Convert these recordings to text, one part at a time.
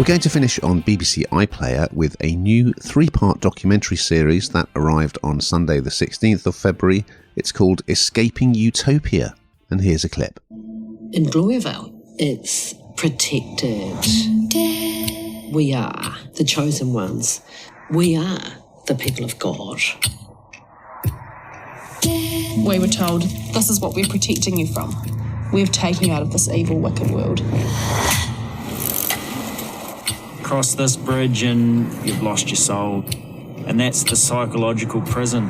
We're going to finish on BBC iPlayer with a new 3-part documentary series that arrived on Sunday the 16th of February. It's called Escaping Utopia, and here's a clip. In Gloriavale, it's protected. We are the chosen ones. We are the people of God. We were told, this is what we're protecting you from. We've taken you out of this evil, wicked world. Cross this bridge and you've lost your soul. And that's the psychological prison.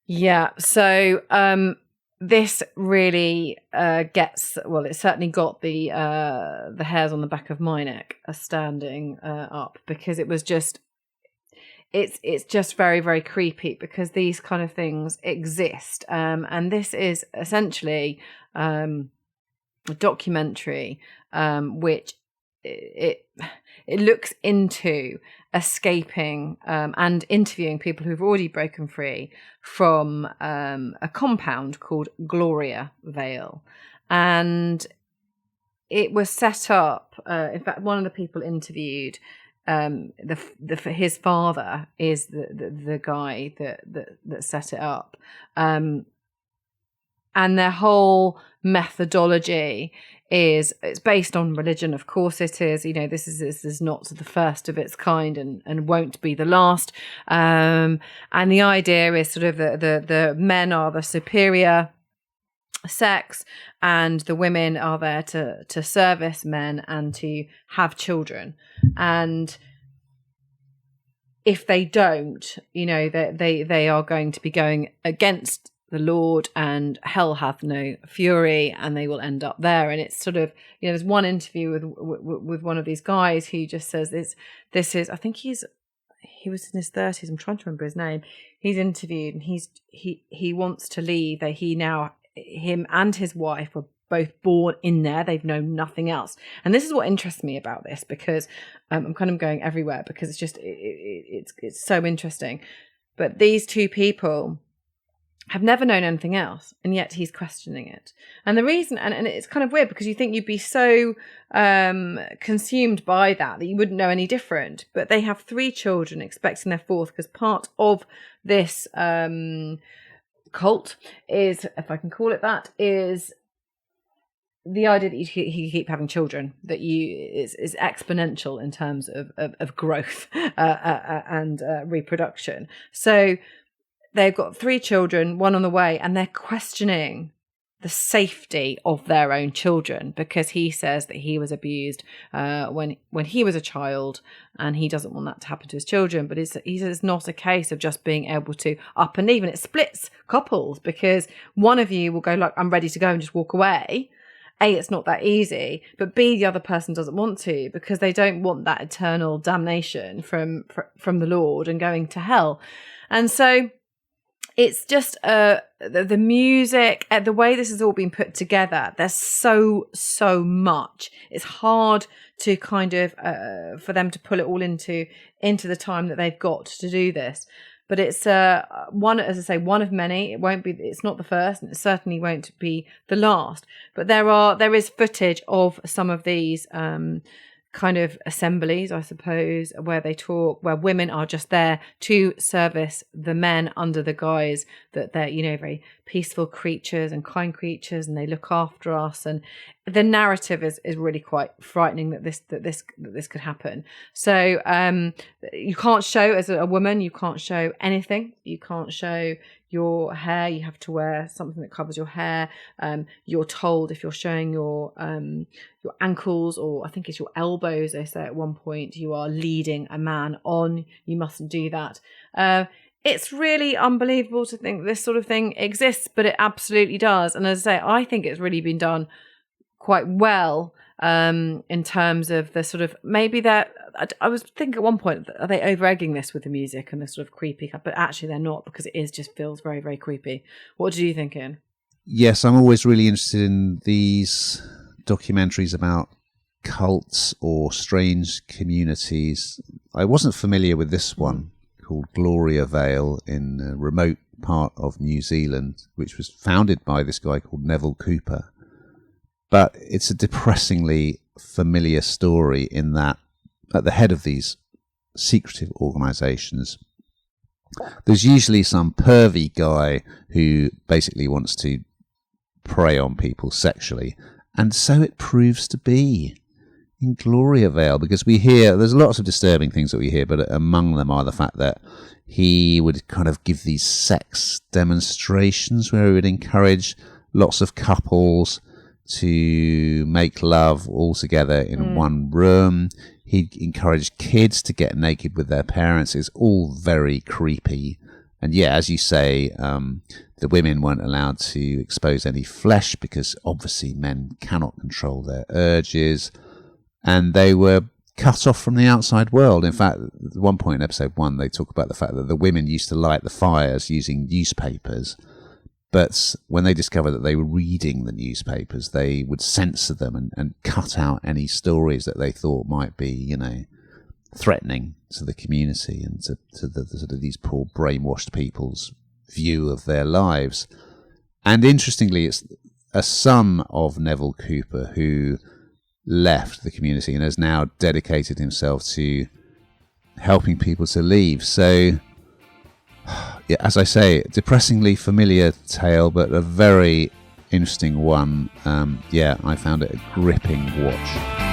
Yeah, so this really gets, well, it certainly got the hairs on the back of my neck standing up, because it was just, it's just very, very creepy, because these kind of things exist. And this is essentially a documentary which it looks into escaping and interviewing people who've already broken free from a compound called Gloriavale. And it was set up, in fact, one of the people interviewed, his father is the guy that set it up. And their whole methodology it's based on religion. Of course it is. You know, this is not the first of its kind and won't be the last. And the idea is sort of the men are the superior sex, and the women are there to service men and to have children. And if they don't, you know, they are going to be going against the Lord, and hell hath no fury, and they will end up there. And it's sort of, you know, there's one interview with one of these guys who just says this is I think he was in his 30s. I'm trying to remember his name. He's interviewed, and he wants to leave. Him and his wife were both born in there. They've known nothing else. And this is what interests me about this, because I'm kind of going everywhere, because it's just it's so interesting. But these two people have never known anything else, and yet he's questioning it. And the reason, and it's kind of weird, because you think you'd be so consumed by that you wouldn't know any different. But they have 3 children, expecting their 4th, because part of this cult is, if I can call it that, is the idea that you keep having children, that is exponential in terms of growth and reproduction. So they've got 3 children, 1 on the way, and they're questioning the safety of their own children, because he says that he was abused when he was a child, and he doesn't want that to happen to his children. But he says it's not a case of just being able to up and leave, and it splits couples, because one of you will go like, I'm ready to go, and just walk away. A, it's not that easy, but B, the other person doesn't want to, because they don't want that eternal damnation from the Lord and going to hell. And so it's just the music, the way this has all been put together. There's so much. It's hard to kind of for them to pull it all into the time that they've got to do this. But it's one, as I say, one of many. It's not the first, and it certainly won't be the last. But there is footage of some of these kind of assemblies, I suppose, where women are just there to service the men, under the guise that they're, you know, very peaceful creatures and kind creatures, and they look after us. And the narrative is really quite frightening that this could happen. So you can't show, as a woman, you can't show anything. You can't show your hair. You have to wear something that covers your hair. You're told, if you're showing your ankles, or I think it's your elbows, they say at one point, you are leading a man on. You mustn't do that. It's really unbelievable to think this sort of thing exists, but it absolutely does. And as I say, I think it's really been done quite well in terms of the sort of, maybe that, I was thinking at one point, are they over-egging this with the music and the sort of creepy, but actually they're not, because it just feels very, very creepy. What do you think, Ian? Yes, I'm always really interested in these documentaries about cults or strange communities. I wasn't familiar with this one, called Gloriavale, in a remote part of New Zealand, which was founded by this guy called Neville Cooper. But it's a depressingly familiar story, in that at the head of these secretive organisations, there's usually some pervy guy who basically wants to prey on people sexually. And so it proves to be in Gloriavale, because we hear, there's lots of disturbing things that we hear, but among them are the fact that he would kind of give these sex demonstrations where he would encourage lots of couples to make love all together in one room. He'd encourage kids to get naked with their parents. It's all very creepy. And yeah, as you say, the women weren't allowed to expose any flesh because obviously men cannot control their urges. And they were cut off from the outside world. In fact, at one point in episode 1, they talk about the fact that the women used to light the fires using newspapers. But when they discovered that they were reading the newspapers, they would censor them and cut out any stories that they thought might be, threatening to the community and to the sort of these poor brainwashed people's view of their lives. And interestingly, it's a son of Neville Cooper who left the community and has now dedicated himself to helping people to leave. So, yeah, as I say, depressingly familiar tale, but a very interesting one. I found it a gripping watch.